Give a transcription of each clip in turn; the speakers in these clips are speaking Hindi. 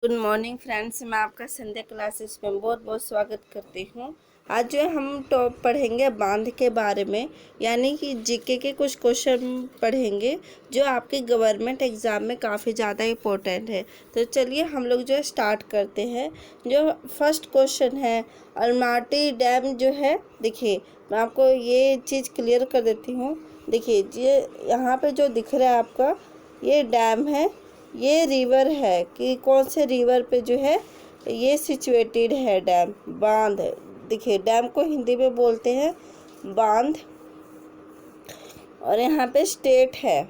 गुड मॉर्निंग फ्रेंड्स, मैं आपका संध्या क्लासेस में बहुत बहुत स्वागत करती हूँ। आज जो है हम टॉप पढ़ेंगे बांध के बारे में, यानी कि जीके के कुछ क्वेश्चन पढ़ेंगे जो आपके गवर्नमेंट एग्ज़ाम में काफ़ी ज़्यादा इम्पोर्टेंट है। तो चलिए हम लोग जो है स्टार्ट करते हैं। जो फर्स्ट क्वेश्चन है, अलमाटी डैम जो है, देखिए मैं आपको ये चीज़ क्लियर कर देती हूँ। देखिए ये यहाँ पे जो दिख रहा है आपका, ये डैम है, ये रिवर है कि कौन से रिवर पे जो है ये सिचुएटेड है डैम, बांध। देखिए डैम को हिंदी में बोलते हैं बांध। और यहाँ पे स्टेट है,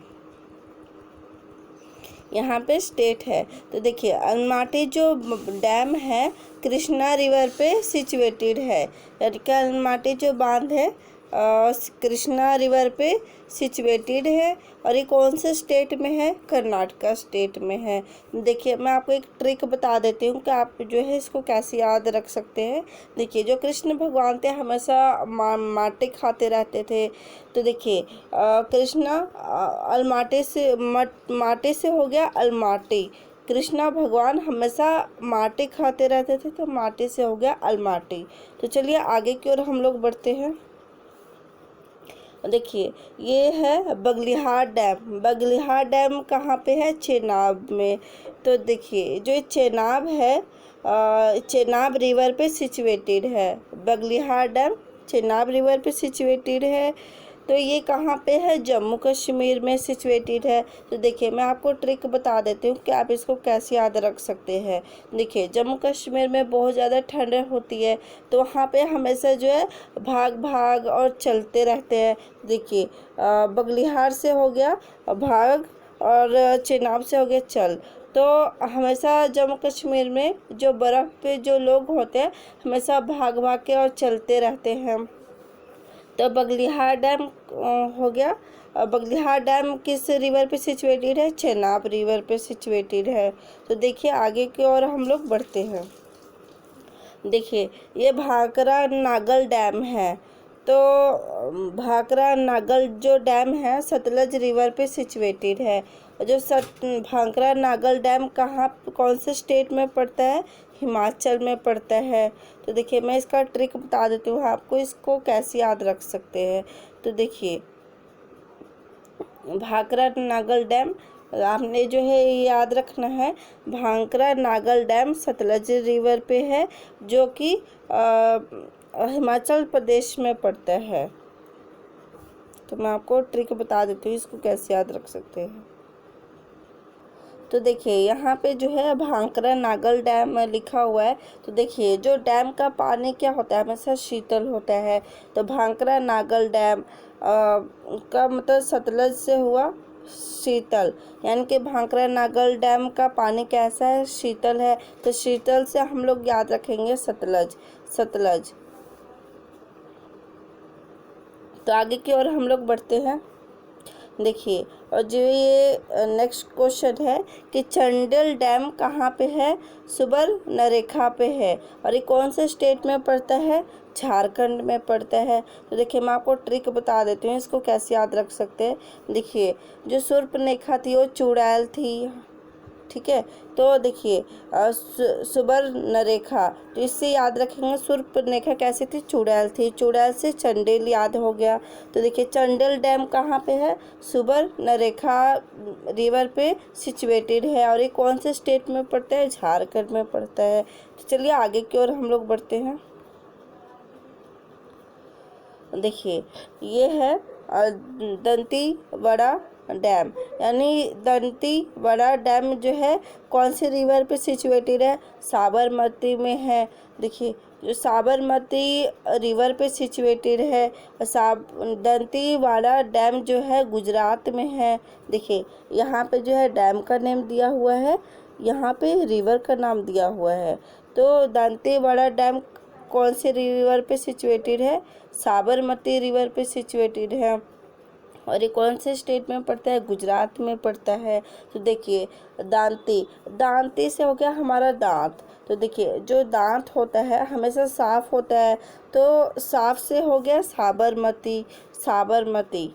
यहाँ पे स्टेट है। तो देखिए अलमाटी जो डैम है कृष्णा रिवर पे सिचुएटेड है, यानी कि अलमाटी जो बांध है कृष्णा रिवर पे सिचुएटेड है। और ये कौन से स्टेट में है? कर्नाटका स्टेट में है। देखिए मैं आपको एक ट्रिक बता देती हूँ कि आप जो है इसको कैसे याद रख सकते हैं। देखिए जो कृष्ण भगवान थे हमेशा माटी खाते रहते थे। तो देखिए कृष्णा अलमाटी से माटी से हो गया अलमाटी। कृष्णा भगवान हमेशा माटी खाते रहते थे, तो माटी से हो गया अलमाटी। तो चलिए आगे की ओर हम लोग बढ़ते हैं। देखिए ये है बगलिहार डैम। बगलिहार डैम कहाँ पे है? चेनाब में। तो देखिए जो चेनाब है चेनाब रिवर पे सिचुएटेड है। बगलिहार डैम चेनाब रिवर पे सिचुएटेड है। तो ये कहाँ पे है? जम्मू कश्मीर में सिचुएटेड है। तो देखिए मैं आपको ट्रिक बता देती हूँ कि आप इसको कैसे याद रख सकते हैं। देखिए जम्मू कश्मीर में बहुत ज़्यादा ठंड होती है, तो वहाँ पे हमेशा जो है भाग भाग और चलते रहते हैं। देखिए बगलिहार से हो गया भाग और चेनाब से हो गया चल। तो हमेशा जम्मू कश्मीर में जो बर्फ़ पे जो लोग होते हैं हमेशा भाग भाग के और चलते रहते हैं। तो बगलिहार डैम हो गया। बगलिहार डैम किस रिवर पे सिचुएटेड है? चेनाब रिवर पे सिचुएटेड है। तो देखिए आगे की ओर हम लोग बढ़ते हैं। देखिए ये भाखरा नागल डैम है। तो भाखरा नागल जो डैम है सतलज रिवर पे सिचुएटेड है। जो भाखरा नागल डैम कहाँ कौन से स्टेट में पड़ता है? हिमाचल में पड़ता है। तो देखिए मैं इसका ट्रिक बता देती हूँ आपको, इसको कैसे याद रख सकते हैं। तो देखिए भाखरा नागल डैम आपने जो है याद रखना है। भाखरा नागल डैम सतलज रिवर पे है, जो कि हिमाचल प्रदेश में पड़ता है। तो मैं आपको ट्रिक बता देती हूँ इसको कैसे याद रख सकते हैं। तो देखिए यहाँ पे जो है भाखरा नागल डैम लिखा हुआ है। तो देखिए जो डैम का पानी क्या होता है? हमेशा शीतल होता है। तो भाखरा नागल डैम का मतलब सतलज से हुआ शीतल, यानी कि भाखरा नागल डैम का पानी कैसा है? शीतल है। तो शीतल से हम लोग याद रखेंगे सतलज, सतलज। तो आगे की ओर हम लोग बढ़ते हैं। देखिए और जो ये नेक्स्ट क्वेश्चन है कि चंडल डैम कहाँ पे है? सुबर्णरेखा पे है। और ये कौन से स्टेट में पड़ता है? झारखंड में पड़ता है। तो देखिए मैं आपको ट्रिक बता देती हूँ इसको कैसे याद रख सकते हैं। देखिए जो शूर्पणखा थी वो चुड़ैल थी, ठीक है। तो देखिए सुबर्णरेखा, तो इससे याद रखेंगे शूर्पणखा कैसी थी? चुड़ैल थी। चुड़ैल से चंडेल याद हो गया। तो देखिए चंडेल डैम कहाँ पे है? सुबर्णरेखा रिवर पे सिचुएटेड है। और ये कौन से स्टेट में पड़ता है? झारखंड में पड़ता है। तो चलिए आगे की ओर हम लोग बढ़ते हैं। देखिए ये है दंतेवाड़ा डैम, यानी दंतेवाड़ा डैम जो है कौन से रिवर पे सिचुएटेड है? साबरमती में है। देखिए जो साबरमती रिवर पे सिचुएटेड है। दंतेवाड़ा डैम जो है गुजरात में है। देखिए यहाँ पे जो है डैम का नेम दिया हुआ है, यहाँ पे रिवर का नाम दिया हुआ है। तो दंतेवाड़ा डैम कौन से रिवर पे सिचुएटेड है? साबरमती रिवर पे सिचुएटेड है। और ये कौन से स्टेट में पड़ता है? गुजरात में पड़ता है। तो देखिए दांती, दांती से हो गया हमारा दांत। तो देखिए जो दांत होता है हमेशा साफ होता है, तो साफ से हो गया साबरमती, साबरमती।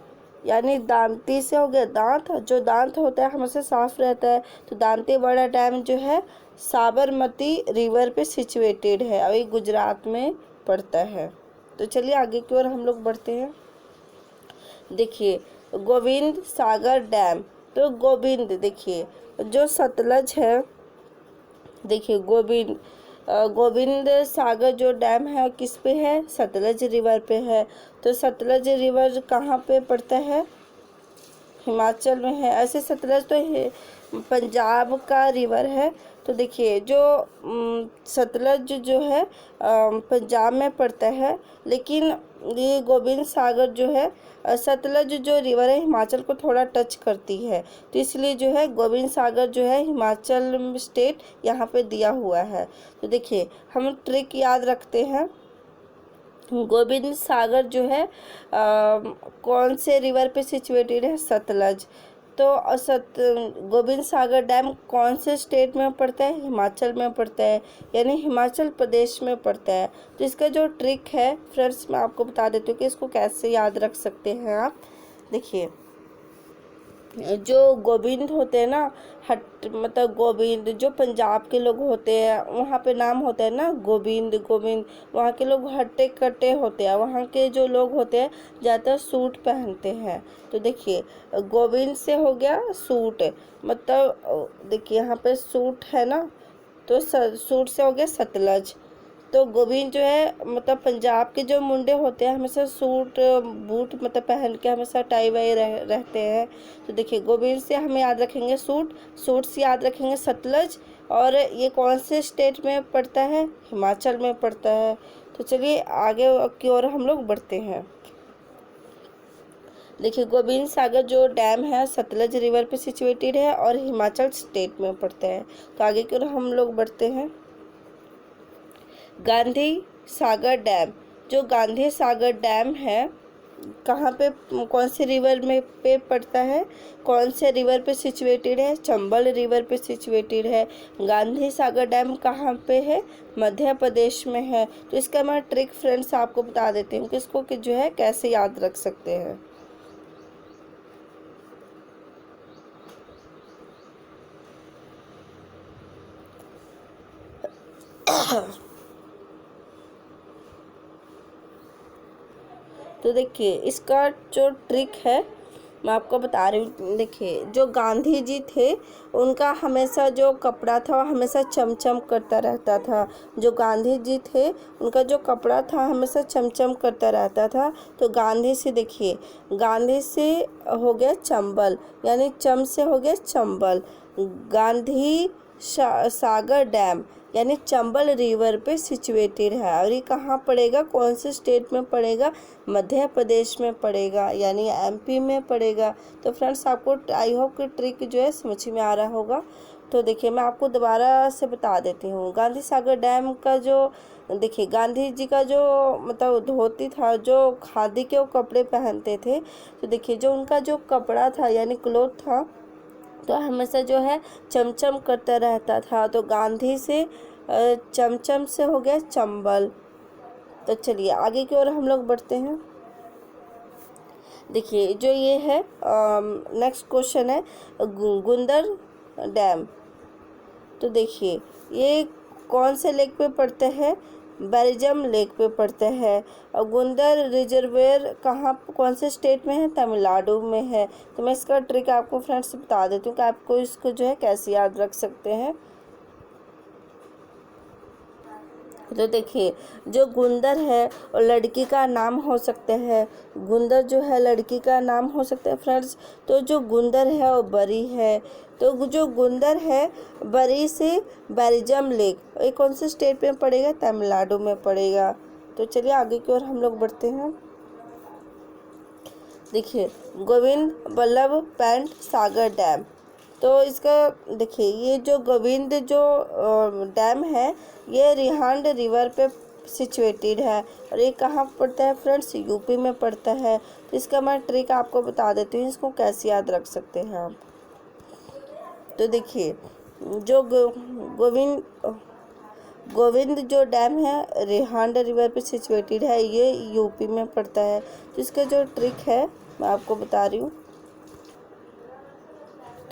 यानी दांती से हो गया दांत, जो दांत होता है हमेशा साफ रहता है। तो दांतेवाड़ा डैम जो है साबरमती रिवर पे सिचुएटेड है और ये गुजरात में पड़ता है। तो चलिए आगे की ओर हम लोग बढ़ते हैं। देखिए गोविंद सागर डैम, तो गोविंद देखिए जो सतलज है, देखिए गोविंद सागर जो डैम है किस पे है, सतलज रिवर पे है। तो सतलज रिवर कहाँ पे पड़ता है, हिमाचल में है। ऐसे सतलज तो पंजाब का रिवर है। तो देखिए जो सतलज जो है पंजाब में पड़ता है, लेकिन ये गोविंद सागर जो है सतलज जो रिवर है हिमाचल को थोड़ा टच करती है, तो इसलिए जो है गोविंद सागर जो है हिमाचल स्टेट यहाँ पे दिया हुआ है। तो देखिए हम ट्रिक याद रखते हैं। गोविंद सागर जो है कौन से रिवर पे सिचुएटेड है, सतलज। तो गोविंद सागर डैम कौन से स्टेट में पड़ता है, हिमाचल में पड़ता है, यानी हिमाचल प्रदेश में पड़ता है। तो इसका जो ट्रिक है फ्रेंड्स मैं आपको बता देती हूँ कि इसको कैसे याद रख सकते हैं आप। देखिए जो गोविंद होते हैं ना, मतलब गोविंद जो पंजाब के लोग होते हैं वहाँ पे नाम होता है ना गोविंद, वहाँ के लोग हट्टे कट्टे होते हैं, वहाँ के जो लोग होते हैं ज़्यादातर सूट पहनते हैं। तो देखिए गोविंद से हो गया सूट, मतलब देखिए यहाँ पे सूट है ना, तो सूट से हो गया सतलज। तो गोविंद जो है मतलब पंजाब के जो मुंडे होते हैं हमेशा सूट बूट मतलब पहन के हमेशा टाई वाई रहते हैं। तो देखिए गोविंद से हम याद रखेंगे सूट से याद रखेंगे सतलज, और ये कौन से स्टेट में पड़ता है, हिमाचल में पड़ता है। तो चलिए आगे की ओर हम लोग बढ़ते हैं। देखिए गोविंद सागर जो डैम है सतलज रिवर पे सिचुएटेड है और हिमाचल स्टेट में पड़ता है। तो आगे की ओर हम लोग बढ़ते हैं। गांधी सागर डैम, जो गांधी सागर डैम है कहाँ पे, कौन से रिवर में पे पड़ता है, कौन से रिवर पे सिचुएटेड है, चंबल रिवर पे सिचुएटेड है। गांधी सागर डैम कहाँ पे है, मध्य प्रदेश में है। तो इसका मैं ट्रिक फ्रेंड्स आपको बता देती हूँ कि इसको कि जो है कैसे याद रख सकते हैं। तो देखिए इसका जो ट्रिक है मैं आपको बता रही हूँ। देखिए जो गांधी जी थे उनका हमेशा जो कपड़ा था वो हमेशा चमचम करता रहता था। जो गांधी जी थे उनका जो कपड़ा था हमेशा चमचम करता रहता था। तो गांधी से देखिए, गांधी से हो गया चंबल, यानी चम से हो गया चंबल। गांधी सागर डैम यानी चंबल रिवर पे सिचुएटेड है, और ये कहाँ पड़ेगा, कौन से स्टेट में पड़ेगा, मध्य प्रदेश में पड़ेगा, यानी एमपी में पड़ेगा। तो फ्रेंड्स आपको आई होप कि ट्रिक जो है समझ में आ रहा होगा। तो देखिए मैं आपको दोबारा से बता देती हूँ। गांधी सागर डैम का जो देखिए गांधी जी का जो मतलब धोती था, जो खादी के वो कपड़े पहनते थे, तो देखिए जो उनका जो कपड़ा था यानी क्लोथ था तो हमेशा जो है चमचम करता रहता था। तो गांधी से चमचम से हो गया चंबल। तो चलिए आगे की ओर हम लोग बढ़ते हैं। देखिए जो ये है नेक्स्ट क्वेश्चन है गुंदर डैम। तो देखिए ये कौन से लेक पे पड़ता है, बेल्जियम लेक पे पड़ता है। और गुंदर रिजर्वेयर कहाँ, कौन से स्टेट में है, तमिलनाडु में है। तो मैं इसका ट्रिक आपको फ्रेंड्स बता देती हूँ कि आपको इसको जो है कैसे याद रख सकते हैं। तो देखिए जो गुंदर है और लड़की का नाम हो सकता है, गुंदर जो है लड़की का नाम हो सकता है फ्रेंड्स। तो जो गुंदर है वो बरी है। तो जो गुंदर है बरी से बेल्जियम लेक, ये कौन से स्टेट में पड़ेगा, तमिलनाडु में पड़ेगा। तो चलिए आगे की ओर हम लोग बढ़ते हैं। देखिए गोविंद वल्लभ पंत सागर डैम। तो इसका देखिए ये जो गोविंद जो डैम है ये रिहांड रिवर पे सिचुएटेड है, और ये कहाँ पड़ता है फ्रेंड्स, यूपी में पड़ता है। तो इसका मैं ट्रिक आपको बता देती हूँ, इसको कैसे याद रख सकते हैं आप। तो देखिए जो गोविंद जो डैम है रिहांड रिवर पे सिचुएटेड है, ये यूपी में पड़ता है। तो इसका जो ट्रिक है मैं आपको बता रही हूँ।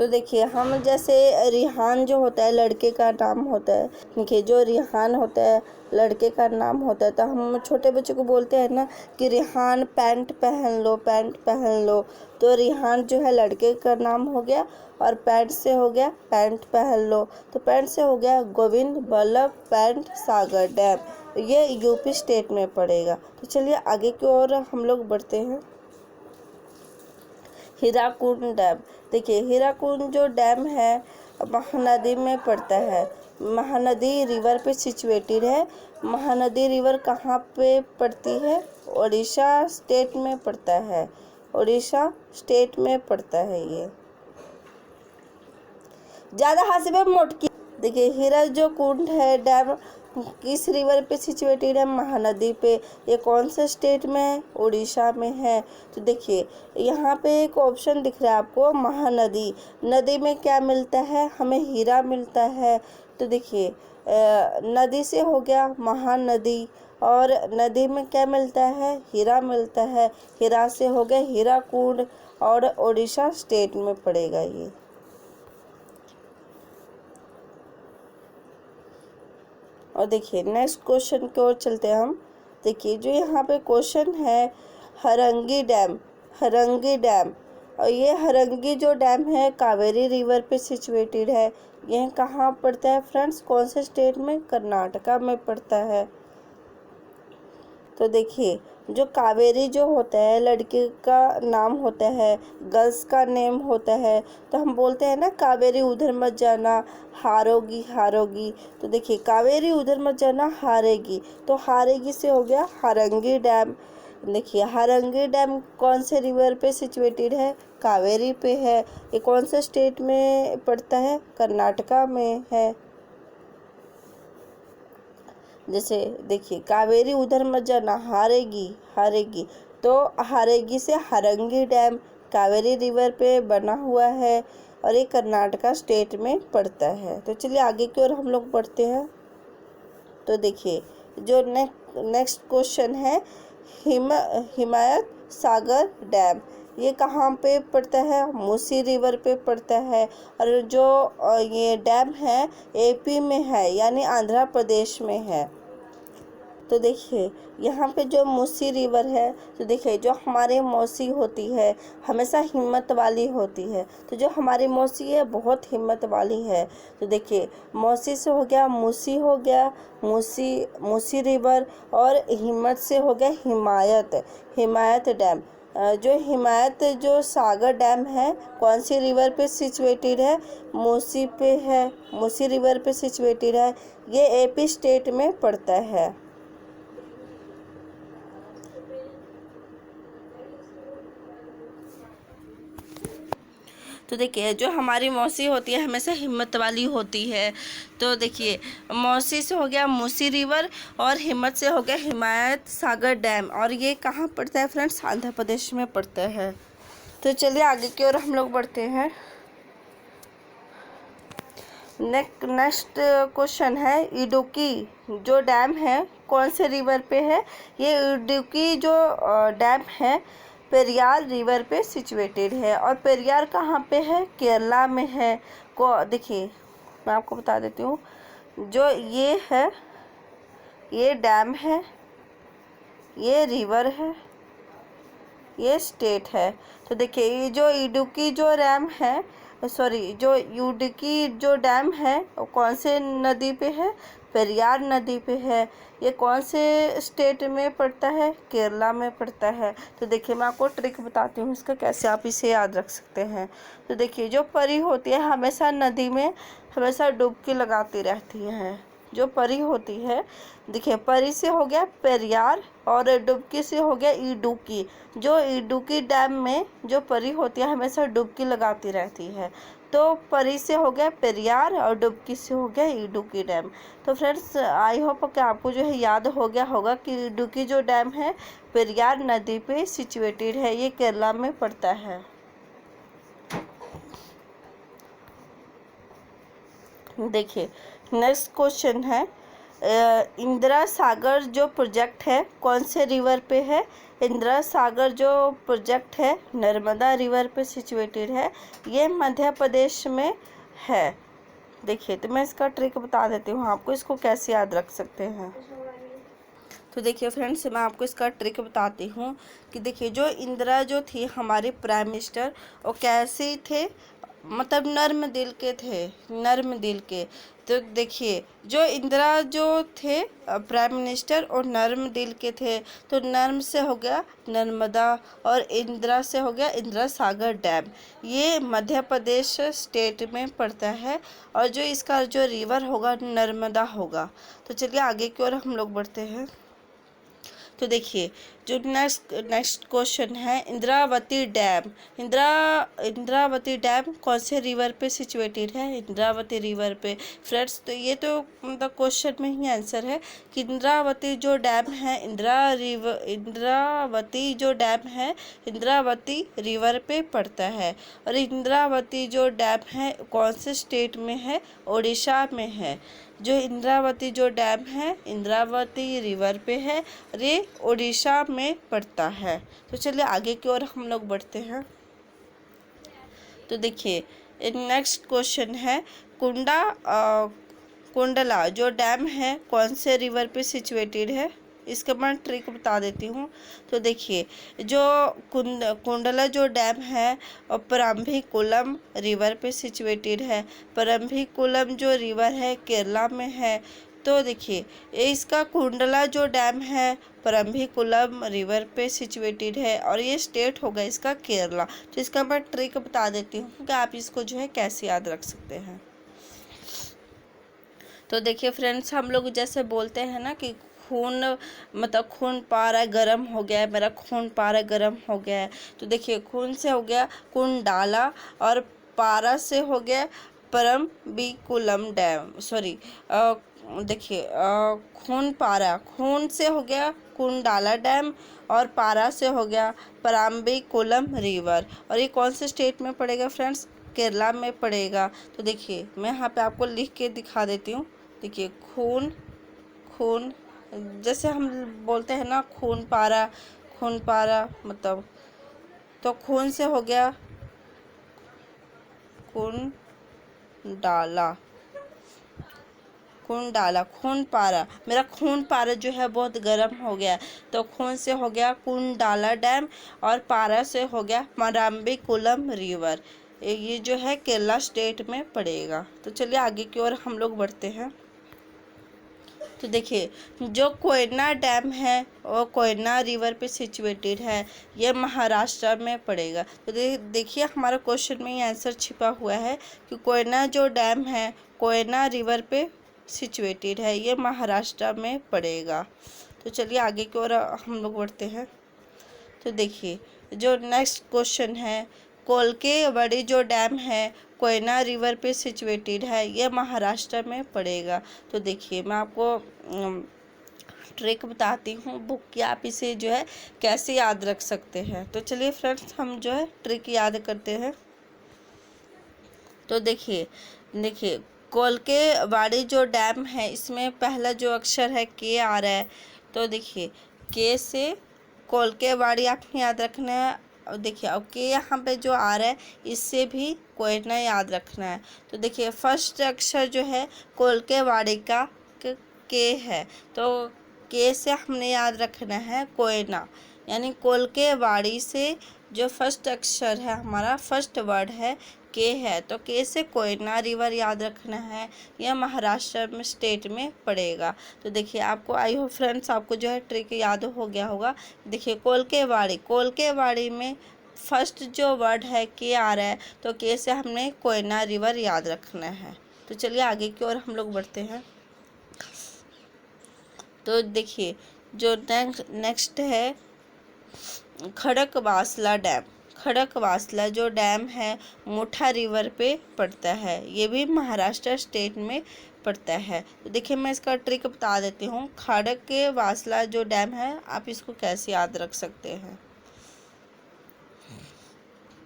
तो देखिए हम जैसे रिहान जो होता है लड़के का नाम होता है। देखिए जो रिहान होता है लड़के का नाम होता है, तो हम छोटे बच्चों को बोलते हैं ना कि रिहान पैंट पहन लो, पैंट पहन लो। तो रिहान जो है लड़के का नाम हो गया, और पैंट से हो गया पैंट पहन लो। तो पैंट से हो गया गोविंद बल्लभ पैंट सागर डैम। ये यूपी स्टेट में पड़ेगा। तो चलिए आगे की ओर हम लोग बढ़ते हैं। हीराकुंड डैम। देखिए हीराकुंड जो डैम है महानदी में पड़ता है। महानदी रिवर पे सिचुएटेड है। महानदी रिवर कहाँ पे पड़ती है? उड़ीसा स्टेट में पड़ता है। उड़ीसा स्टेट में पड़ता है ये। ज़्यादा हाथ से मोट की। देखिए हीरा जो कुंड है डैम किस रिवर पे सिचुएटेड है? महानदी पे। ये कौन से स्टेट में है? उड़ीसा में है। तो देखिए यहाँ पे एक ऑप्शन दिख रहा है आपको, महानदी। नदी में क्या मिलता है? हमें हीरा मिलता है। तो देखिए नदी से हो गया महानदी, और नदी में क्या मिलता है? हीरा मिलता है। हीरा से हो गया हीराकुंड, और उड़ीसा स्टेट में पड़ेगा ये। और देखिए नेक्स्ट क्वेश्चन की ओर चलते हैं हम। देखिए जो यहाँ पे क्वेश्चन है हरंगी डैम। हरंगी डैम, और ये हरंगी जो डैम है कावेरी रिवर पे सिचुएटेड है। यह कहाँ पड़ता है फ्रेंड्स? कौन से स्टेट में? कर्नाटका में पड़ता है। तो देखिए जो कावेरी जो होता है लड़के का नाम होता है, गर्ल्स का नेम होता है। तो हम बोलते हैं ना कावेरी उधर मत जाना, हारोगी हारोगी। तो देखिए कावेरी उधर मत जाना, हारेगी। तो हारेगी से हो गया हारंगी डैम। देखिए हारंगी डैम कौन से रिवर पे सिचुएटेड है? कावेरी पे है। ये कौन से स्टेट में पड़ता है? कर्नाटका में है। जैसे देखिए कावेरी उधर मत जाना, हारेगी हारेगी। तो हारेगी से हारंगी डैम कावेरी रिवर पे बना हुआ है, और ये कर्नाटका स्टेट में पड़ता है। तो चलिए आगे की ओर हम लोग बढ़ते हैं। तो देखिए जो नेक्स्ट क्वेश्चन है हिमायत सागर डैम। ये कहाँ पे पड़ता है? मूसी रिवर पे पड़ता है। और जो ये डैम है एपी में है, यानी आंध्र प्रदेश में है। तो देखिए यहाँ पे जो मूसी रिवर है, तो देखिए जो हमारी मौसी होती है हमेशा हिम्मत वाली होती है। तो जो हमारी मौसी है बहुत हिम्मत वाली है। तो देखिए मौसी से हो गया मूसी, हो गया मूसी रिवर, और हिम्मत से हो गया हिमायत डैम। जो हिमायत जो सागर डैम है कौन सी रिवर पे सिचुएटेड है? मूसी पे है। मूसी रिवर पे सिचुएटेड है। ये एपी स्टेट में पड़ता है। तो देखिए जो हमारी मौसी होती है हमेशा हिम्मत वाली होती है। तो देखिए मौसी से हो गया मूसी रिवर, और हिम्मत से हो गया हिमायत सागर डैम। और ये कहाँ पड़ता है फ्रेंड्स? आंध्र प्रदेश में पड़ता है। तो चलिए आगे की ओर हम लोग बढ़ते हैं। नेक्स्ट क्वेश्चन है इडुक्की जो डैम है कौन से रिवर पे है? ये इडुक्की जो डैम है पेरियार रिवर पे सिचुएटेड है। और पेरियार कहाँ पे है? केरला में है। देखिए मैं आपको बता देती हूँ, जो ये है ये डैम है, ये रिवर है, ये स्टेट है। तो देखिए ये जो इडुक्की जो डैम है, सॉरी जो इडुक्की जो डैम है वो कौन से नदी पे है? पेरियार नदी पे है। ये कौन से स्टेट में पड़ता है? केरला में पड़ता है। तो देखिए मैं आपको ट्रिक बताती हूँ इसका कैसे आप इसे याद रख सकते हैं। तो देखिए जो परी होती है हमेशा नदी में हमेशा डुबकी लगाती रहती है। जो परी होती है, देखिए परी से हो गया पेरियार, और डुबकी से हो गया इडुक्की। जो इडुक्की डैम में जो परी होती है हमेशा डुबकी लगाती रहती है। तो परी से हो गया पेरियार, और डुबकी से हो गया इडुक्की डैम। तो फ्रेंड्स आई होप कि आपको जो है याद हो गया होगा कि इडुक्की जो डैम है पेरियार नदी पे सिचुएटेड है। ये केरला में पड़ता है। देखिए नेक्स्ट क्वेश्चन है इंदिरा सागर जो प्रोजेक्ट है कौन से रिवर पे है? इंदिरा सागर जो प्रोजेक्ट है नर्मदा रिवर पे सिचुएटेड है, ये मध्य प्रदेश में है। देखिए, तो मैं इसका ट्रिक बता देती हूँ आपको, इसको कैसे याद रख सकते हैं। तो देखिए फ्रेंड्स, मैं आपको इसका ट्रिक बताती हूँ कि देखिए, जो इंदिरा जो थी हमारे प्राइम मिनिस्टर, वो कैसे थे, मतलब नर्म दिल के थे, नर्म दिल के। तो देखिए, जो इंदिरा जो थे प्राइम मिनिस्टर, और नर्म दिल के थे, तो नर्म से हो गया नर्मदा, और इंदिरा से हो गया इंदिरा सागर डैम। ये मध्य प्रदेश स्टेट में पड़ता है, और जो इसका जो रिवर होगा नर्मदा होगा। तो चलिए आगे की ओर हम लोग बढ़ते हैं। तो देखिए, जो नेक्स्ट क्वेश्चन है, इंद्रावती डैम। इंद्रावती डैम कौन से रिवर पे सिचुएटेड है? इंद्रावती रिवर पे। फ्रेंड्स, तो ये तो मतलब क्वेश्चन में ही आंसर है कि इंद्रावती जो डैम है, इंद्रावती जो डैम है इंद्रावती रिवर पे पड़ता है। और इंद्रावती जो डैम है कौन से स्टेट में है? उड़ीसा में है। जो इंद्रावती जो डैम है इंद्रावती रिवर पे है, और ये उड़ीसा में पड़ता है। तो चलिए आगे की ओर हम लोग बढ़ते हैं। तो देखिए, नेक्स्ट क्वेश्चन है, कुंडला जो डैम है कौन से रिवर पे सिचुएटेड है? इसका मैं ट्रिक बता देती हूँ। तो देखिए, जो कुंडला जो डैम है और परम्बिकुलम रिवर पे सिचुएटेड है। परम्बिकुलम जो रिवर है केरला में है। तो देखिए, इसका कुंडला जो डैम है परम्बिकुलम रिवर पे सिचुएटेड है, और ये स्टेट होगा इसका केरला। तो इसका मैं ट्रिक बता देती हूँ कि आप इसको जो है कैसे याद रख सकते हैं। तो देखिए फ्रेंड्स, हम लोग जैसे बोलते हैं ना कि खून, मतलब खून पारा गर्म हो गया है, मेरा खून पारा गर्म हो गया है। तो देखिए, खून से हो गया कुंडाला, और पारा से हो गया परम्बिकुलम डैम, सॉरी, देखिए, खून से हो गया कुंडाला डैम, और पारा से हो गया परम्बिकुलम रिवर। और ये कौन से स्टेट में पड़ेगा फ्रेंड्स? केरला में पड़ेगा। तो देखिए, मैं यहाँ पे आपको लिख के दिखा देती हूँ। देखिए, खून, खून, जैसे हम बोलते हैं ना खून पारा मतलब, तो खून से हो गया खून पारा, मेरा खून पारा जो है बहुत गर्म हो गया। तो खून से हो गया कुंडाला डैम, और पारा से हो गया परम्बिकुलम रिवर। ये जो है केरला स्टेट में पड़ेगा। तो चलिए आगे की ओर हम लोग बढ़ते हैं। तो देखिए, जो कोयना डैम है वो कोयना रिवर पे सिचुएटेड है, ये महाराष्ट्र में पड़ेगा। तो देखिए, हमारा क्वेश्चन में ये आंसर छिपा हुआ है कि कोयना जो डैम है कोयना रिवर पे सिचुएटेड है, ये महाराष्ट्र में पड़ेगा। तो चलिए आगे की ओर हम लोग बढ़ते हैं। तो देखिए, जो नेक्स्ट क्वेश्चन है, कोलकेवाड़ी जो डैम है कोयना रिवर पे सिचुएटेड है, यह महाराष्ट्र में पड़ेगा। तो देखिए, मैं आपको ट्रिक बताती हूँ बुक की, आप इसे जो है कैसे याद रख सकते हैं। तो चलिए फ्रेंड्स, हम जो है ट्रिक याद करते हैं। तो देखिए, कोलकेवाड़ी जो डैम है इसमें पहला जो अक्षर है के आ रहा है। तो देखिए, के से कोलकेवाड़ी आपको याद रखना है। और देखिए, अब के यहाँ पे जो आ रहा है इससे भी कोयना याद रखना है। तो देखिए, फर्स्ट अक्षर जो है कोलकेवाड़ी का के है, तो के से हमने याद रखना है कोयना, यानी कोलकेवाड़ी से जो फर्स्ट अक्षर है हमारा फर्स्ट वर्ड है के है, तो के से कोयना रिवर याद रखना है। यह महाराष्ट्र में स्टेट में पड़ेगा। तो देखिए, आपको आई हो फ्रेंड्स, आपको जो है ट्रिक याद हो गया होगा। देखिए, कोलकेवाड़ी में फर्स्ट जो वर्ड है के आ रहा है, तो के से हमने कोयना रिवर याद रखना है। तो चलिए आगे की ओर हम लोग बढ़ते हैं। तो देखिए, जो नेक्स्ट है खड़कवासला डैम। खड़कवासला जो डैम है मुठा रिवर पे पड़ता है, ये भी महाराष्ट्र स्टेट में पड़ता है। तो देखिए, मैं इसका ट्रिक बता देती हूँ। खड़कवासला जो डैम है आप इसको कैसे याद रख सकते हैं।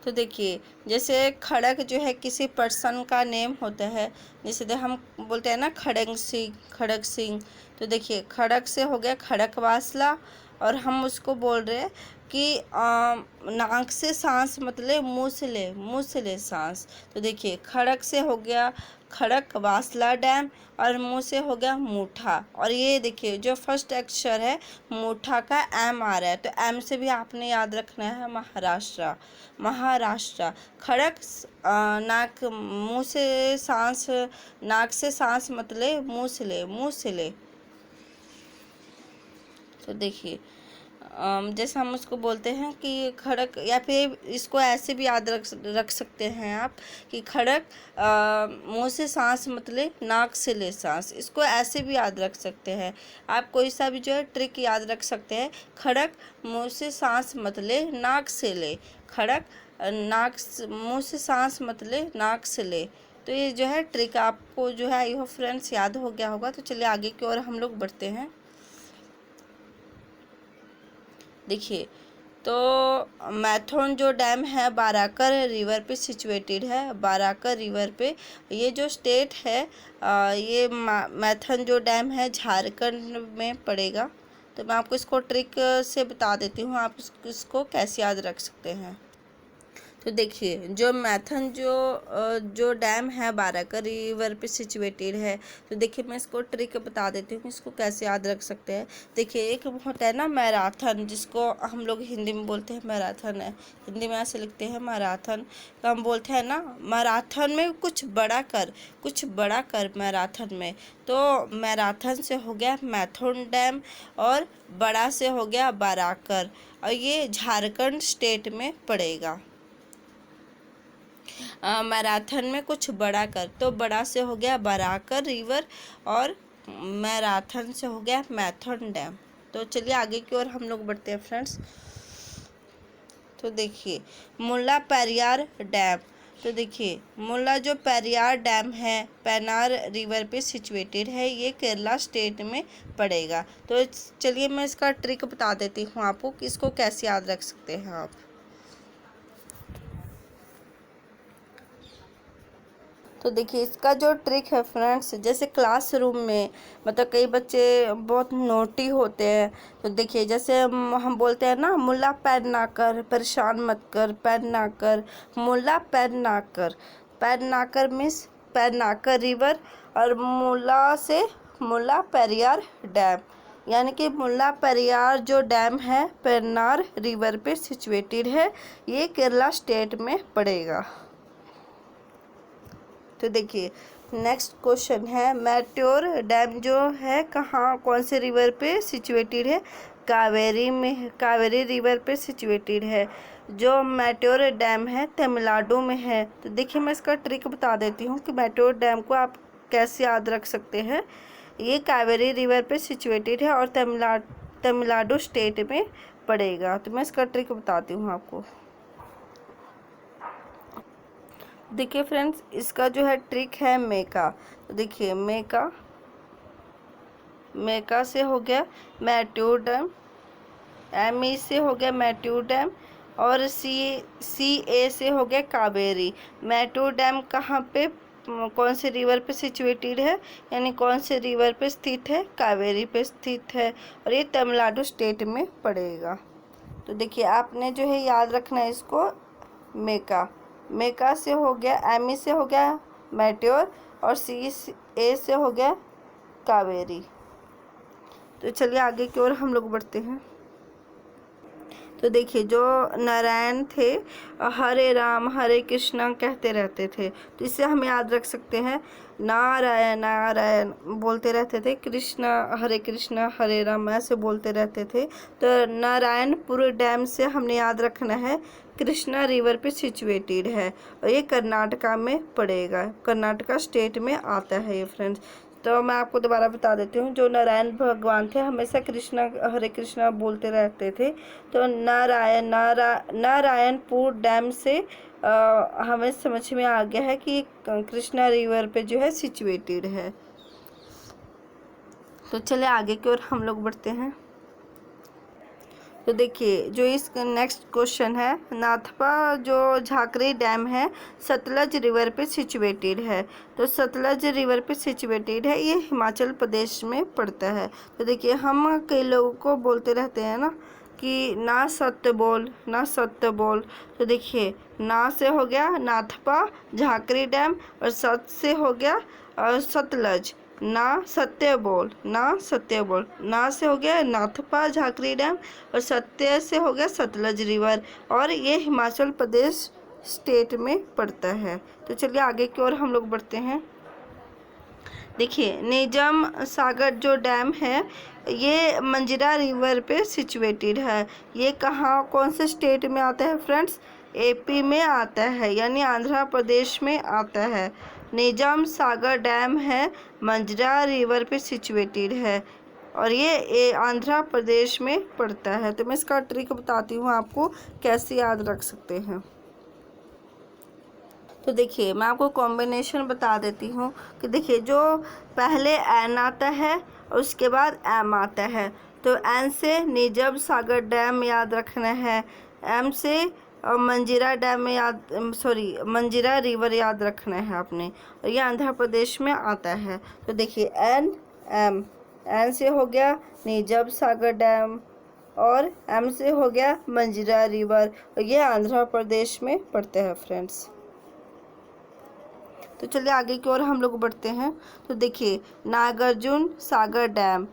तो देखिए जैसे खड़ग जो है किसी पर्सन का नेम होता है, जैसे हम बोलते हैं ना खड़ग सिंह, खड़ग सिंह। तो देखिए खड़ग से हो गया खड़कवासला, और हम उसको बोल रहे हैं कि नाक से सांस मतलब मुँह से ले सांस। तो देखिए खड़ग से हो गया खड़कवासला डैम, और मुँह से हो गया मूठा। और ये देखिए जो फर्स्ट अक्षर है मूठा का एम आ रहा है, तो एम से भी आपने याद रखना है महाराष्ट्र। महाराष्ट्र। खड़क नाक मुँह से सांस, नाक से सांस मतलब मुँह से ले। तो देखिए जैसे हम उसको बोलते हैं कि खड़क, या फिर इसको ऐसे भी याद रख सकते हैं आप कि खड़क मुँह से सांस मतलब नाक से ले सांस। इसको ऐसे भी याद रख सकते हैं आप, कोई सा भी जो है ट्रिक याद रख सकते हैं। खड़क मुँह से सांस मतलब नाक से ले, खड़क मुँह से सांस मतलब नाक से ले। तो ये जो है ट्रिक आपको जो है आई होप फ्रेंड्स याद हो गया होगा। तो चलिए आगे की ओर हम लोग बढ़ते हैं। देखिए तो मैथोन जो डैम है बाराकर रिवर पे सिचुएटेड है, बाराकर रिवर पे। ये जो स्टेट है ये मैथन जो डैम है झारखंड में पड़ेगा। तो मैं आपको इसको ट्रिक से बता देती हूँ, आप इसको कैसे याद रख सकते हैं। तो देखिए जो मैथन जो डैम है बाराकर रिवर पे सिचुएटेड है। तो देखिए मैं इसको ट्रिक बता देती हूँ, इसको कैसे याद रख सकते हैं। देखिए एक होता है ना मैराथन, जिसको हम लोग हिंदी में बोलते हैं मैराथन है, हिंदी में ऐसे लिखते हैं मैराथन। तो हम बोलते हैं ना मैराथन में कुछ बड़ा कर मैराथन में। तो मैराथन से हो गया मैथन डैम, और बड़ा से हो गया बाराकर, और ये झारखंड स्टेट में पड़ेगा। मैराथन में कुछ बड़ा कर, तो बड़ा से हो गया बाराकर रिवर, और मैराथन से हो गया मैथन डैम। तो चलिए आगे की ओर हम लोग बढ़ते हैं फ्रेंड्स। तो देखिए मुल्ला पेरियार डैम। तो देखिए मुल्ला जो पेरियार डैम है पेनार रिवर पे सिचुएटेड है, ये केरला स्टेट में पड़ेगा। तो चलिए मैं इसका ट्रिक बता देती हूँ आपको कि इसको कैसे याद रख सकते हैं आप। तो देखिए इसका जो ट्रिक है फ्रेंड्स, जैसे क्लासरूम में मतलब कई बच्चे बहुत नोटी होते हैं। तो देखिए जैसे हम बोलते हैं ना मुल्ला पैर ना कर, परेशान मत कर, पैर ना कर, मुल्ला पैर ना कर। पैर ना कर मीन्स पैर ना कर रिवर, और मुल्ला से मुल्ला पेरियार डैम, यानी कि मुल्ला पेरियार जो डैम है पेन्नार रिवर पे सिचुएटेड है, ये केरला स्टेट में पड़ेगा। तो देखिए नेक्स्ट क्वेश्चन है मैट्योर डैम जो है कहाँ, कौन से रिवर पे सिचुएटेड है। कावेरी में, कावेरी रिवर पे सिचुएटेड है। जो मैट्योर डैम है तमिलनाडु में है। तो देखिए मैं इसका ट्रिक बता देती हूँ कि मैट्योर डैम को आप कैसे याद रख सकते हैं। ये कावेरी रिवर पे सिचुएटेड है और तमिलनाडु स्टेट में पड़ेगा। तो मैं इसका ट्रिक बताती हूँ आपको। देखिए फ्रेंड्स इसका जो है ट्रिक है मेका। तो देखिए मेका से हो गया मैट्योर डैम, एम ई से हो गया मैट्योर डैम, और सी ए से हो गया कावेरी। मैट्योर डैम कहाँ पे, कौन से रिवर पे सिचुएटेड है, यानी कौन से रिवर पे स्थित है, कावेरी पे स्थित है, और ये तमिलनाडु स्टेट में पड़ेगा। तो देखिए आपने जो है याद रखना है इसको मेका से हो गया, एम ई से हो गया मैट्योर, और सी ए से हो गया कावेरी। तो चलिए आगे की ओर हम लोग बढ़ते हैं। तो देखिए जो नारायण थे हरे राम हरे कृष्णा कहते रहते थे, तो इससे हम याद रख सकते हैं नारायण नारायण बोलते रहते थे, कृष्णा हरे राम ऐसे बोलते रहते थे। तो नारायणपुर डैम से हमने याद रखना है कृष्णा रिवर पे सिचुएटेड है, और ये कर्नाटका में पड़ेगा, कर्नाटका स्टेट में आता है ये फ्रेंड्स। तो मैं आपको दोबारा बता देती हूँ, जो नारायण भगवान थे हमेशा कृष्णा हरे कृष्णा बोलते रहते थे। तो नारायणपुर डैम से हमें समझ में आ गया है कि कृष्णा रिवर पे जो है सिचुएटेड है। तो चलिए आगे की ओर हम लोग बढ़ते हैं। तो देखिए जो इस नेक्स्ट क्वेश्चन है, नाथपा जो झाकरी डैम है सतलज रिवर पे सिचुएटेड है। तो सतलज रिवर पे सिचुएटेड है, ये हिमाचल प्रदेश में पड़ता है। तो देखिए हम कई लोगों को बोलते रहते हैं ना कि ना सत्य बोल, ना सत्य बोल। तो देखिए ना से हो गया नाथपा झाकरी डैम और सत से हो गया सतलज। ना सत्य बोल, ना सत्य बोल। ना से हो गया नाथपा झाकरी डैम और सत्य से हो गया सतलज रिवर, और ये हिमाचल प्रदेश स्टेट में पड़ता है। तो चलिए आगे की ओर हम लोग बढ़ते हैं। देखिए निजाम सागर जो डैम है ये मंजीरा रिवर पे सिचुएटेड है। ये कहाँ, कौन से स्टेट में आता है फ्रेंड्स? एपी में आता है, यानी आंध्र प्रदेश में आता है। निजाम सागर डैम है मंजीरा रिवर पे सिचुएटेड है और ये आंध्र प्रदेश में पड़ता है। तो मैं इसका ट्रिक बताती हूँ आपको कैसे याद रख सकते हैं। तो देखिए मैं आपको कॉम्बिनेशन बता देती हूँ कि देखिए जो पहले एन आता है और उसके बाद एम आता है। तो एन से निजाम सागर डैम याद रखना है, एम से मंजीरा डैम में मंजीरा रिवर याद रखना है आपने, और ये आंध्र प्रदेश में आता है। तो देखिए एन एम, एन से हो गया निजाम सागर डैम और एम से हो गया मंजीरा रिवर, और ये आंध्र प्रदेश में पड़ते हैं फ्रेंड्स। तो चलिए आगे की ओर हम लोग बढ़ते हैं। तो देखिए नागार्जुन सागर डैम,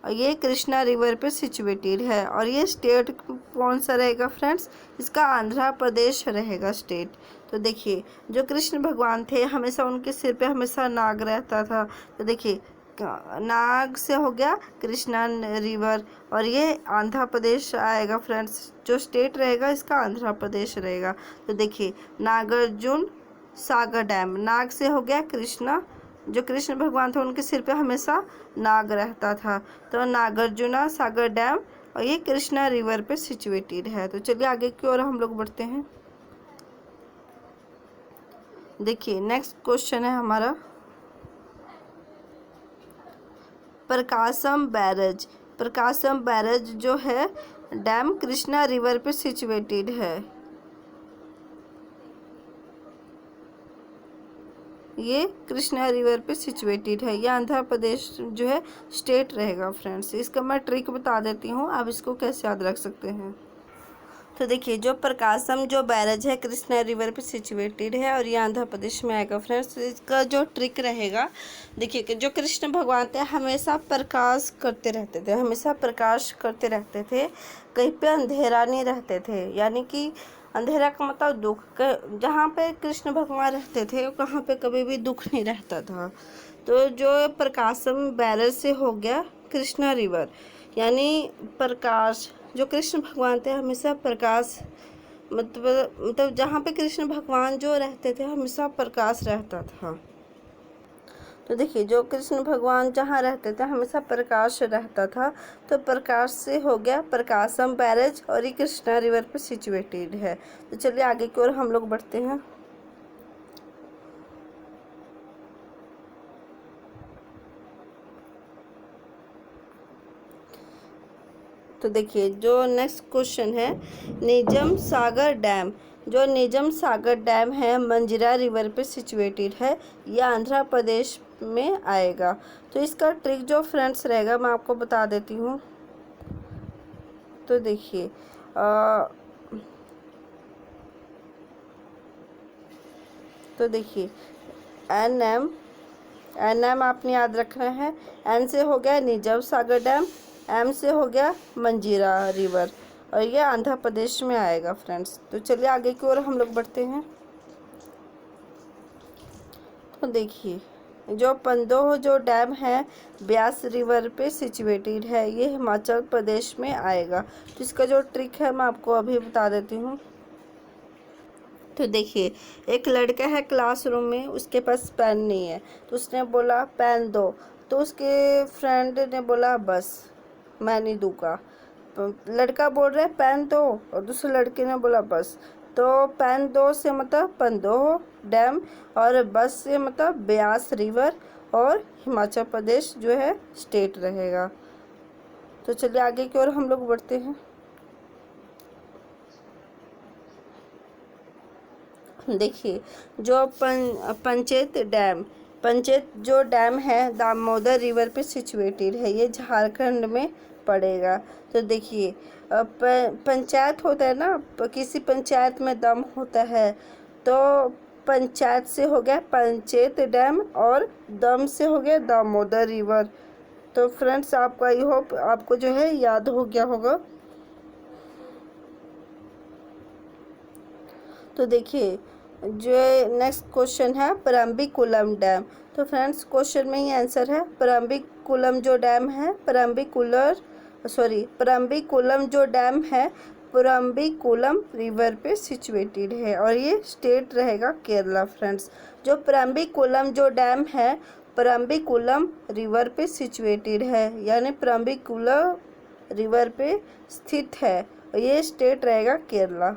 और ये कृष्णा रिवर पे सिचुएटेड है, और ये स्टेट कौन सा रहेगा फ्रेंड्स? इसका आंध्र प्रदेश रहेगा स्टेट। तो देखिए जो कृष्ण भगवान थे हमेशा उनके सिर पे हमेशा नाग रहता था। तो देखिए नाग से हो गया कृष्णा रिवर, और ये आंध्र प्रदेश आएगा फ्रेंड्स। जो स्टेट रहेगा इसका आंध्र प्रदेश रहेगा। तो देखिए नागार्जुन सागर डैम, नाग से हो गया कृष्णा, जो कृष्ण भगवान थे उनके सिर पे हमेशा नाग रहता था। तो नागार्जुना सागर डैम, और ये कृष्णा रिवर पे सिचुएटेड है। तो चलिए आगे की ओर हम लोग बढ़ते हैं। देखिए नेक्स्ट क्वेश्चन है हमारा प्रकाशम बैरेज। प्रकाशम बैरेज जो है डैम कृष्णा रिवर पे सिचुएटेड है। ये कृष्णा रिवर पे सिचुएटेड है, ये आंध्र प्रदेश जो है स्टेट रहेगा फ्रेंड्स। इसका मैं ट्रिक बता देती हूँ, आप इसको कैसे याद रख सकते हैं। तो देखिए जो प्रकाशम जो बैरेज है कृष्णा रिवर पे सिचुएटेड है और ये आंध्र प्रदेश में आएगा फ्रेंड्स। इसका जो ट्रिक रहेगा, देखिए कि जो कृष्ण भगवान थे हमेशा प्रकाश करते रहते थे, हमेशा प्रकाश करते रहते थे, कहीं पे अंधेरा नहीं रहते थे। यानी कि अंधेरा का मतलब दुख, जहाँ पे कृष्ण भगवान रहते थे वहाँ पे कभी भी दुख नहीं रहता था। तो जो प्रकाशम बैरेज से हो गया कृष्णा रिवर, यानी प्रकाश, जो कृष्ण भगवान थे हमेशा प्रकाश, मतलब जहाँ पे कृष्ण भगवान जो रहते थे हमेशा प्रकाश रहता था। तो देखिए जो कृष्ण भगवान जहाँ रहते थे हमेशा प्रकाश रहता था, तो प्रकाश से हो गया प्रकाशम बैरेज, और ये कृष्णा रिवर पे सिचुएटेड है। तो चलिए आगे की ओर हम लोग बढ़ते हैं। तो देखिए जो नेक्स्ट क्वेश्चन है निजाम सागर डैम, जो निजाम सागर डैम है मंजीरा रिवर पे सिचुएटेड है, यह आंध्र प्रदेश में आएगा। तो इसका ट्रिक जो फ्रेंड्स रहेगा मैं आपको बता देती हूँ। तो देखिए एन एम आपने याद रखना है। एन से हो गया निजाम सागर डैम, एम से हो गया मंजीरा रिवर, और ये आंध्र प्रदेश में आएगा फ्रेंड्स। तो चलिए आगे की ओर हम लोग बढ़ते हैं। तो देखिए जो पंदोह जो डैम है ब्यास रिवर पे सिचुएटेड है, ये हिमाचल प्रदेश में आएगा। तो इसका जो ट्रिक है मैं आपको अभी बता देती हूँ। तो देखिए एक लड़का है क्लासरूम में, उसके पास पेन नहीं है, तो उसने बोला पेन दो, तो उसके फ्रेंड ने बोला बस मैं नहीं दूंगा। तो लड़का बोल रहा है पेन दो, और दूसरे लड़के ने बोला बस। तो पेन दो से मतलब पंदोह डैम, और बस से मतलब ब्यास रिवर, और हिमाचल प्रदेश जो है स्टेट रहेगा। तो चलिए आगे की ओर हम लोग बढ़ते हैं। देखिए जो पंचेत जो डैम है दामोदर रिवर पे सिचुएटेड है, ये झारखंड में पड़ेगा। तो देखिए पंचायत होता है ना, किसी पंचायत में दम होता है, तो पंचायत से हो गया पंचेत डैम और दम से हो गया दामोदर रिवर। तो फ्रेंड्स आपको आई होप आपको जो है याद हो गया होगा। तो देखिए जो नेक्स्ट क्वेश्चन है परम्बिकुलम डैम। तो फ्रेंड्स क्वेश्चन में ही आंसर है परम्बिकुलम जो डैम है, परम्बिकुलम जो डैम है परम्बिकुलम रिवर पे सिचुएटेड है और ये स्टेट रहेगा केरला। फ्रेंड्स जो परम्बिकुलम जो डैम है परम्बिकुलम रिवर पे सिचुएटेड है, यानी परम्बिकुलम रिवर पे स्थित है और ये स्टेट रहेगा केरला।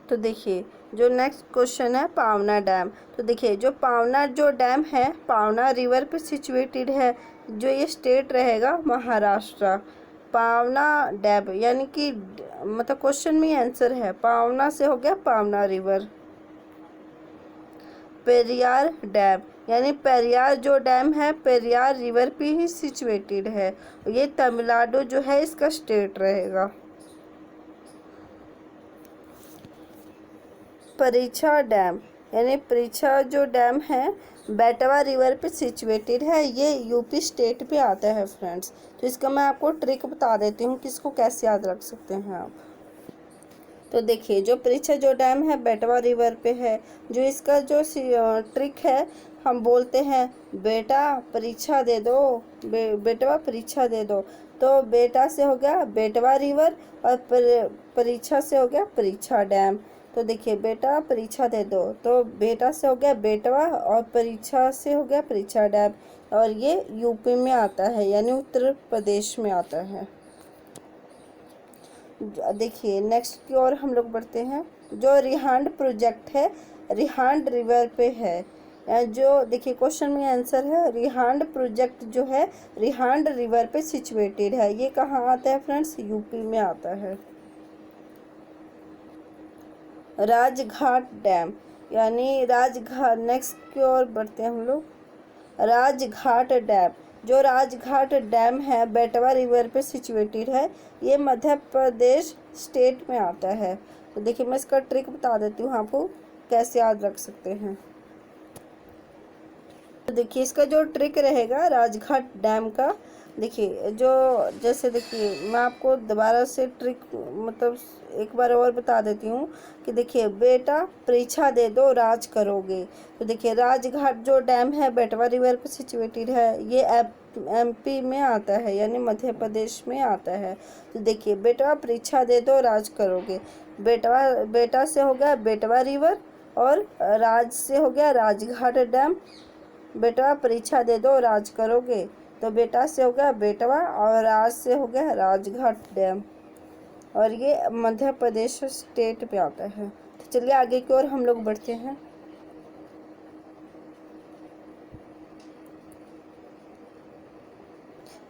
तो देखिए जो नेक्स्ट क्वेश्चन है पावना डैम। तो देखिए जो पावना जो डैम है पावना रिवर पे सिचुएटेड है, जो ये स्टेट रहेगा महाराष्ट्र। पावना डैम यानी कि मतलब क्वेश्चन में आंसर है पावना से हो गया पावना रिवर। पेरियार डैम यानी पेरियार जो डैम है पेरियार रिवर पे ही सिचुएटेड है, ये तमिलनाडु जो है इसका स्टेट रहेगा। परीक्षा डैम यानी परीक्षा जो डैम है बेटवा रिवर पे सिचुएटेड है, ये यूपी स्टेट पे आता है। फ्रेंड्स तो इसका मैं आपको ट्रिक बता देती हूँ कि इसको कैसे याद रख सकते हैं आप। तो देखिए जो परीक्षा जो डैम है बेटवा रिवर पे है, जो इसका जो ट्रिक है हम बोलते हैं बेटा परीक्षा दे दो, बेटवा परीक्षा दे दो। तो बेटा से हो गया बेटवा रिवर और परीक्षा से हो गया परीक्षा डैम। तो देखिए बेटा परीक्षा दे दो, तो बेटा से हो गया बेटवा और परीक्षा से हो गया परीक्षा डैम, और ये यूपी में आता है यानी उत्तर प्रदेश में आता है। देखिए नेक्स्ट की ओर हम लोग बढ़ते हैं। जो रिहांड प्रोजेक्ट है रिहांड रिवर पे है, जो देखिए क्वेश्चन में आंसर है रिहांड प्रोजेक्ट जो है रिहांड रिवर पे सिचुएटेड है, ये कहाँ आता है फ्रेंड्स? यूपी में आता है। राजघाट डैम यानी राजघाट, नेक्स्ट की ओर बढ़ते हैं हम लोग। राजघाट डैम, जो राजघाट डैम है बेटवा रिवर पे सिचुएटेड है, ये मध्य प्रदेश स्टेट में आता है। तो देखिए मैं इसका ट्रिक बता देती हूँ आपको कैसे याद रख सकते हैं। तो देखिए इसका जो ट्रिक रहेगा राजघाट डैम का, देखिए जो जैसे देखिए मैं आपको दोबारा से ट्रिक मतलब एक बार और बता देती हूँ कि देखिए बेटा परीक्षा दे दो राज करोगे। तो देखिए राजघाट जो डैम है बेटवा रिवर पर सिचुएटेड है, ये एमपी में आता है यानी मध्य प्रदेश में आता है। तो देखिए बेटवा परीक्षा दे दो राज करोगे, बेटा से हो गया बेटवा रिवर और राज से हो गया राजघाट डैम। बेटा परीक्षा दे दो राज करोगे, तो बेटा से हो गया बेटवा और राज से हो गया राजघाट डैम, और ये मध्य प्रदेश स्टेट पे आता है। तो चलिए आगे की ओर हम लोग बढ़ते हैं।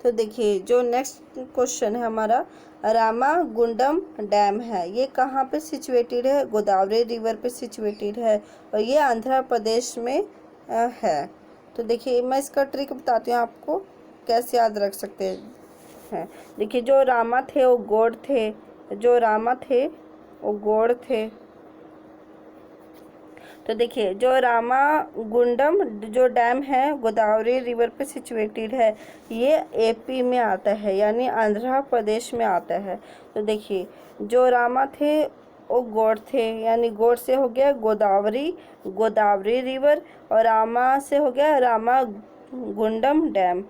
तो देखिए जो नेक्स्ट क्वेश्चन है हमारा रामागुंडम डैम है, ये कहाँ पे सिचुएटेड है? गोदावरी रिवर पे सिचुएटेड है और ये आंध्र प्रदेश में है। तो देखिए मैं इसका ट्रिक बताती हूँ आपको कैसे याद रख सकते हैं। देखिए जो रामा थे वो गौड़ थे, जो रामा थे वो गौड़ थे। तो देखिए जो रामागुंडम जो डैम है गोदावरी रिवर पे सिचुएटेड है, ये एपी में आता है यानी आंध्र प्रदेश में आता है। तो देखिए जो रामा थे वो गौड़ थे, यानी गौड़ से हो गया गोदावरी रिवर और रामा से हो गया रामागुंडम डैम।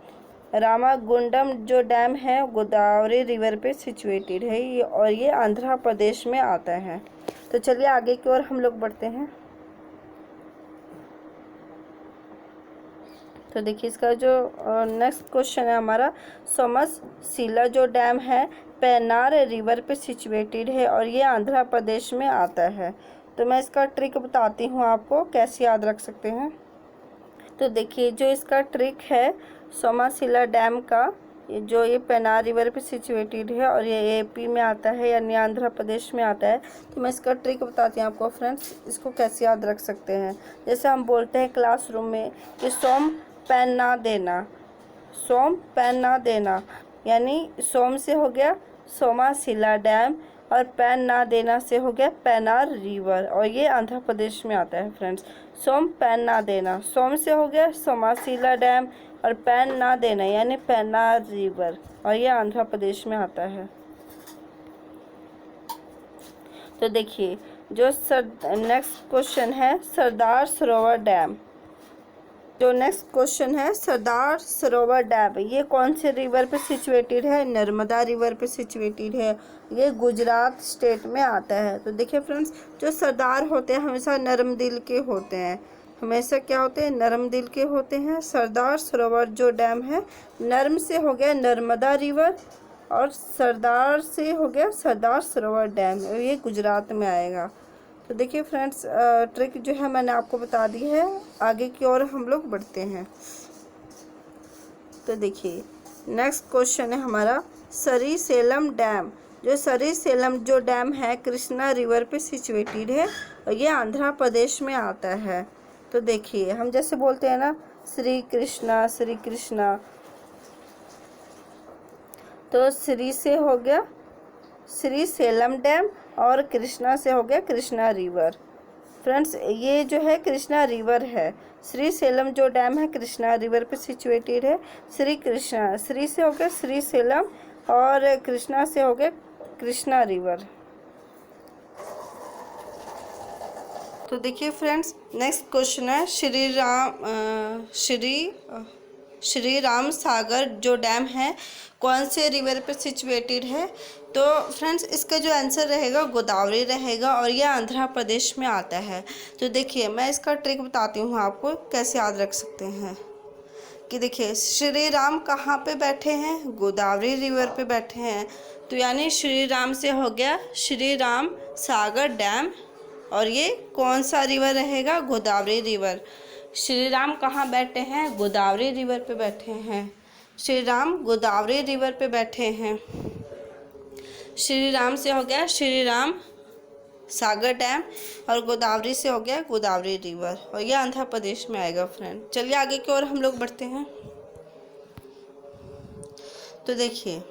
रामागुंडम जो डैम है गोदावरी रिवर पे सिचुएटेड है और ये आंध्र प्रदेश में आता है। तो चलिए आगे की ओर हम लोग बढ़ते हैं। तो देखिए इसका जो नेक्स्ट क्वेश्चन है हमारा सोमशिला जो डैम है पेन्नार रिवर पे सिचुएटेड है और ये आंध्र प्रदेश में आता है। तो मैं इसका ट्रिक बताती हूँ आपको कैसे याद रख सकते हैं। तो देखिए जो इसका ट्रिक है सोमशिला डैम का, ये पेनार रिवर पे सिचुएटेड है और ये एपी में आता है यानी आंध्र प्रदेश में आता है। तो मैं इसका ट्रिक बताती हूँ आपको फ्रेंड्स, इसको कैसे याद रख सकते हैं। जैसे हम बोलते हैं क्लासरूम में कि सोम पेन ना देना, सोम पेन ना देना, यानी सोम से हो गया सोमाशिला डैम और पेन ना देना से हो गया पेनार रिवर, और ये आंध्र प्रदेश में आता है फ्रेंड्स। सोम पेन ना देना, सोम से हो गया सोमाशिला डैम और पेन ना देना यानी पेनार रिवर, और ये आंध्र प्रदेश में आता है। तो देखिए जो नेक्स्ट क्वेश्चन है सरदार सरोवर डैम। जो नेक्स्ट क्वेश्चन है सरदार सरोवर डैम, ये कौन से रिवर पे सिचुएटेड है? नर्मदा रिवर पे सिचुएटेड है। ये गुजरात स्टेट में आता है। तो देखिए फ्रेंड्स, जो सरदार होते हैं हमेशा नरम दिल के होते हैं, हमेशा क्या होते हैं? नरम दिल के होते हैं। सरदार सरोवर जो डैम है, नर्म से हो गया नर्मदा रिवर और सरदार से हो गया सरदार सरोवर डैम, ये गुजरात में आएगा। तो देखिए फ्रेंड्स, ट्रिक जो है मैंने आपको बता दी है। आगे की ओर हम लोग बढ़ते हैं। तो देखिए नेक्स्ट क्वेश्चन है हमारा श्रीशैलम डैम। जो श्रीशैलम जो डैम है कृष्णा रिवर पे सिचुएटेड है और ये आंध्र प्रदेश में आता है। तो देखिए हम जैसे बोलते हैं ना श्री कृष्णा श्री कृष्णा, तो श्री से हो गया श्रीशैलम डैम और कृष्णा से हो गया कृष्णा रिवर। फ्रेंड्स ये जो है कृष्णा रिवर है, श्रीशैलम जो डैम है कृष्णा रिवर पे सिचुएटेड है। श्री कृष्णा, श्री से हो गया श्रीशैलम और कृष्णा से हो गया कृष्णा रिवर। तो देखिए फ्रेंड्स नेक्स्ट क्वेश्चन है श्री राम सागर जो डैम है कौन से रिवर पे सिचुएटेड है? तो फ्रेंड्स इसका जो आंसर रहेगा गोदावरी रहेगा और यह आंध्र प्रदेश में आता है। तो देखिए मैं इसका ट्रिक बताती हूँ आपको कैसे याद रख सकते हैं। कि देखिए श्री राम कहाँ पे बैठे हैं? गोदावरी रिवर पे बैठे हैं। तो यानी श्री राम से हो गया श्री राम सागर डैम और ये कौन सा रिवर रहेगा? गोदावरी रिवर। श्री राम कहाँ बैठे हैं? गोदावरी रिवर पे बैठे हैं। श्री राम गोदावरी रिवर पे बैठे हैं। श्री राम से हो गया श्री राम सागर डैम और गोदावरी से हो गया गोदावरी रिवर, और ये आंध्र प्रदेश में आएगा फ्रेंड। चलिए आगे की ओर हम लोग बढ़ते हैं। तो देखिए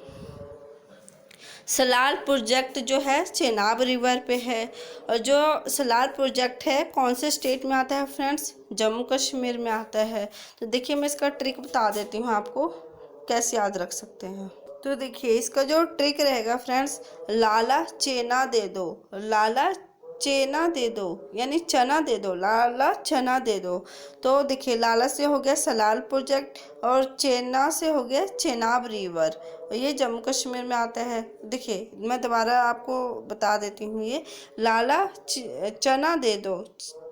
सलाल प्रोजेक्ट जो है चेनाब रिवर पे है, और जो सलाल प्रोजेक्ट है कौन से स्टेट में आता है फ्रेंड्स? जम्मू कश्मीर में आता है। तो देखिए मैं इसका ट्रिक बता देती हूँ आपको कैसे याद रख सकते हैं। तो देखिए इसका जो ट्रिक रहेगा फ्रेंड्स, लाला चेना दे दो, लाला चेना दे दो यानी चना दे दो, लाला चना दे दो। तो देखिए लाला से हो गया सलाल प्रोजेक्ट और चेना से हो गया चेनाब रिवर, और ये जम्मू कश्मीर में आता है। देखिए मैं दोबारा आपको बता देती हूँ, ये लाला चना दे दो,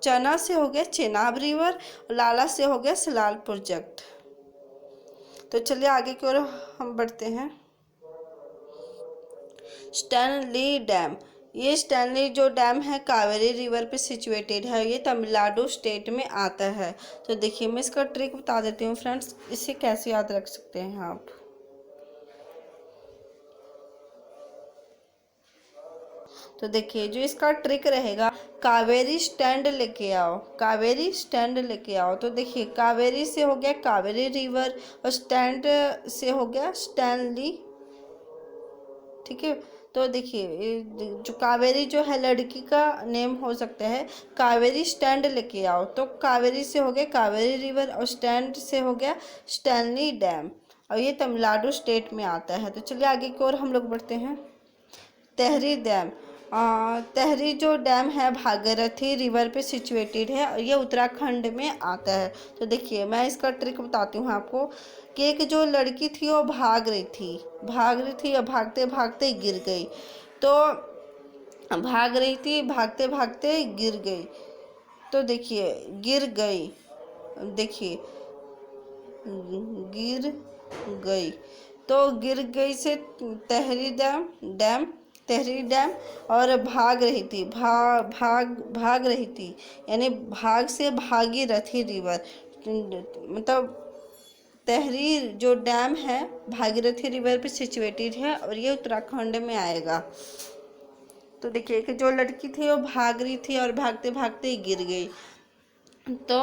चना से हो गया चेनाब रिवर, लाला से हो गया सलाल प्रोजेक्ट। तो चलिए आगे की ओर हम बढ़ते हैं। स्टैनली डैम, ये स्टैनली जो डैम है कावेरी रिवर पे सिचुएटेड है, ये तमिलनाडु स्टेट में आता है। तो देखिए मैं इसका ट्रिक बता देती हूँ फ्रेंड्स, इसे कैसे याद रख सकते हैं आप। तो देखिए जो इसका ट्रिक रहेगा, कावेरी स्टैंड लेके आओ, कावेरी स्टैंड लेके आओ। तो देखिए कावेरी से हो गया कावेरी रिवर और स्टैंड से हो गया स्टैनली, ठीक है। तो देखिए जो कावेरी जो है लड़की का नेम हो सकता है, कावेरी स्टैंड लेके आओ। तो कावेरी से हो गया कावेरी रिवर और स्टैंड से हो गया स्टैनली डैम, और ये तमिलनाडु स्टेट में आता है। तो चलिए आगे की ओर हम लोग बढ़ते हैं। तेहरी डैम, तेहरी जो डैम है भागीरथी रिवर पे सिचुएटेड है और ये उत्तराखंड में आता है। तो देखिए मैं इसका ट्रिक बताती हूँ आपको कि एक जो लड़की थी वो भाग रही थी और भागते भागते गिर गई। तो भाग रही थी, भागते भागते गिर गई। तो देखिए गिर गई, देखिए गिर गई, तो गिर गई से तेहरी डैम और भाग रही थी, भाग रही थी यानी भाग से भागीरथी रिवर, मतलब तहरीर जो डैम है भागीरथी रिवर पे सिचुएटेड है और ये उत्तराखंड में आएगा। तो देखिए कि जो लड़की थी वो भाग रही थी और भागते भागते गिर गई, तो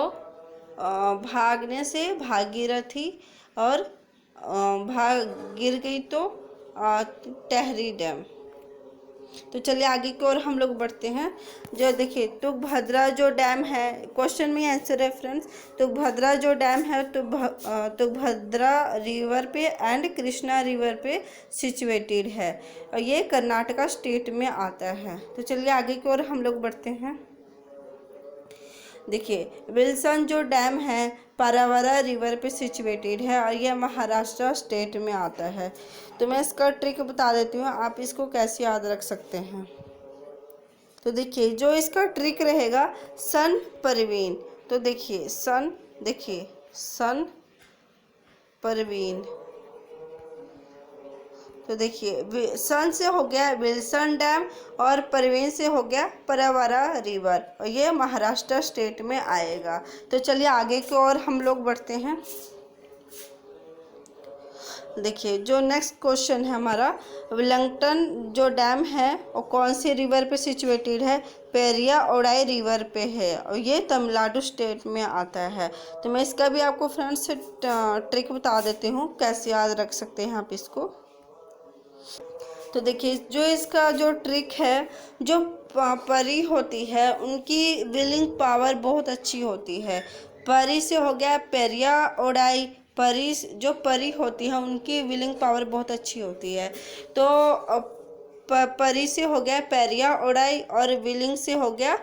भागने से भागीरथी और भाग गिर गई तो टहरी डैम। तो चलिए आगे की ओर हम लोग बढ़ते हैं। जो देखिए तुंगभद्रा जो डैम है, क्वेश्चन में आंसर है फ्रेंड्स, तुंगभद्रा जो डैम है तुंगभद्रा रिवर पे एंड कृष्णा रिवर पे सिचुएटेड है और ये कर्नाटका स्टेट में आता है। तो चलिए आगे की ओर हम लोग बढ़ते हैं। देखिए विल्सन जो डैम है पारावारा रिवर पे सिचुएटेड है और यह महाराष्ट्र स्टेट में आता है। तो मैं इसका ट्रिक बता देती हूँ, आप इसको कैसे याद रख सकते हैं। तो देखिए जो इसका ट्रिक रहेगा सन परवीन, तो देखिए सन परवीन, तो देखिए सन से हो गया विल्सन डैम और परवीन से हो गया पारावारा रिवर और ये महाराष्ट्र स्टेट में आएगा। तो चलिए आगे की ओर हम लोग बढ़ते हैं। देखिए जो नेक्स्ट क्वेश्चन है हमारा, वेलिंगटन जो डैम है वो कौन सी रिवर पे सिचुएटेड है? पेरिया ओडाई रिवर पे है और ये तमिलनाडु स्टेट में आता है। तो मैं इसका भी आपको फ्रेंड्स ट्रिक बता देती हूँ कैसे याद रख सकते हैं आप इसको। तो देखिए जो इसका जो ट्रिक है, जो परी होती है उनकी विलिंग पावर बहुत अच्छी होती है। परी से हो गया पेरिया ओडाई, परी जो परी होती है उनकी विलिंग पावर बहुत अच्छी होती है। तो परी से हो गया पेरिया ओडाई और विलिंग से हो गया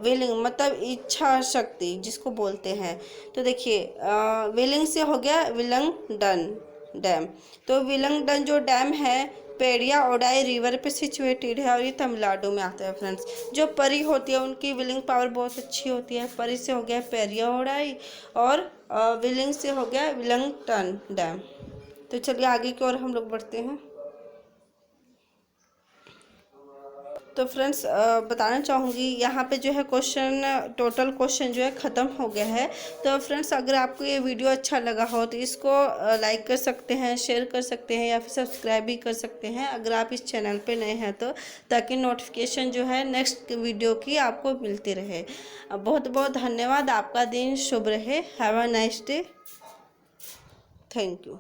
विलिंग मतलब इच्छा शक्ति जिसको बोलते हैं। तो देखिए विलिंग से हो गया विलंगडन डैम। तो विलंगडन जो डैम है पेरिया ओडाई रिवर पे सिचुएटेड है और ये तमिलनाडु में आता है फ्रेंड्स। जो परी होती है उनकी विलिंग पावर बहुत अच्छी होती है। परी से हो गया पेरिया ओडाई और विलिंग से हो गया विलंगडन डैम। तो चलिए आगे की ओर हम लोग बढ़ते हैं। तो फ्रेंड्स बताना चाहूँगी यहाँ पे जो है टोटल क्वेश्चन जो है ख़त्म हो गया है। तो फ्रेंड्स अगर आपको ये वीडियो अच्छा लगा हो तो इसको लाइक कर सकते हैं, शेयर कर सकते हैं या फिर सब्सक्राइब भी कर सकते हैं अगर आप इस चैनल पे नए हैं तो, ताकि नोटिफिकेशन जो है नेक्स्ट वीडियो की आपको मिलती रहे। बहुत बहुत धन्यवाद। आपका दिन शुभ रहे। Have a nice day. Thank you.